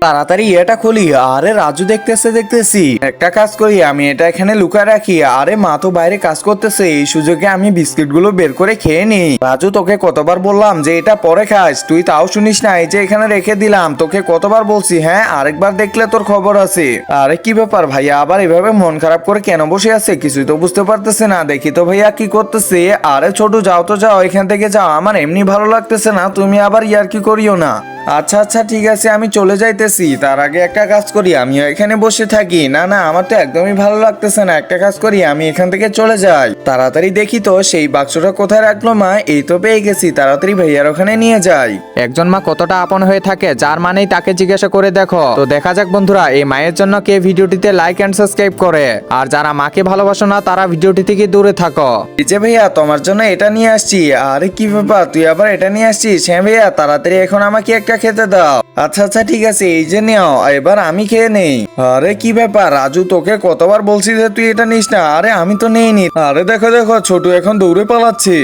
তাড়াতাড়ি এটা খুলি। আরে রাজু দেখতেছি একটা কাজ করি, আমি এটা এখানে লুকায় রাখি। আরে মা তো বাইরে কাজ করতেছে, এই সুযোগে আমি বিস্কিট গুলো বের করে খেয়ে নি। রাজু তোকে কতবার বললাম যে এটা পরে খাস, তুই তাও শুনিস না। এই যে এখানে রেখে দিলাম, তোকে কতবার বলছি। হ্যাঁ, আরেকবার দেখলে তোর খবর আছে। আরে কি ব্যাপার ভাইয়া, আবার এভাবে মন খারাপ করে কেন বসে আছে? কিছুই তো বুঝতে পারতেছে না। দেখি তো ভাইয়া কি করতেছে। আরে ছোট যাও তো যাও, এখান থেকে যাও, আমার এমনি ভালো লাগতেছে না, তুমি আবার ইয়ার্কি করিও না। আচ্ছা আচ্ছা ঠিক আছে, আমি চলে যাইতেছি। তার আগে একটা কাজ করি, আমি এখানে বসে থাকি। না না, আমার তো একদমই ভালো লাগতেছে না। একটা কাজ করি, আমি এখান থেকে চলে যাই। তাড়াতাড়ি দেখি তো সেই বাক্সটা কোথায় রাখলো মা। এই তো পেয়ে গেছি, তাড়াতাড়ি ভাইয়ার ওখানে নিয়ে যাই। একজন মা কতটা আপন হয়ে থাকে, যার মানেই তাকে জিজ্ঞাসা করে দেখো। তো দেখা যাক বন্ধুরা, এই মায়ের জন্য কে ভিডিওটিতে লাইক এন্ড সাবস্ক্রাইব করে। আর যারা মাকে ভালোবাসো না, তারা ভিডিওটি থেকে দূরে থাকো। এই যে ভাইয়া, তোমার জন্য এটা নিয়ে আসছি। আরে কি ব্যাপার, তুই আবার এটা নিয়ে আসছিস? হ্যাঁ ভাইয়া, তাড়াতাড়ি এখন আমাকে একটা খেতে দাও। আচ্ছা আচ্ছা ঠিক আছে, এই যে নাও, এবার আমি খেয়ে নেই। আরে কি ব্যাপার রাজু, তোকে কতবার বলছি যে তুই এটা নিস না। আরে আমি তো নেইনি। আরে দেখো দেখো, ছোটু এখন দৌড়ে পালাচ্ছে।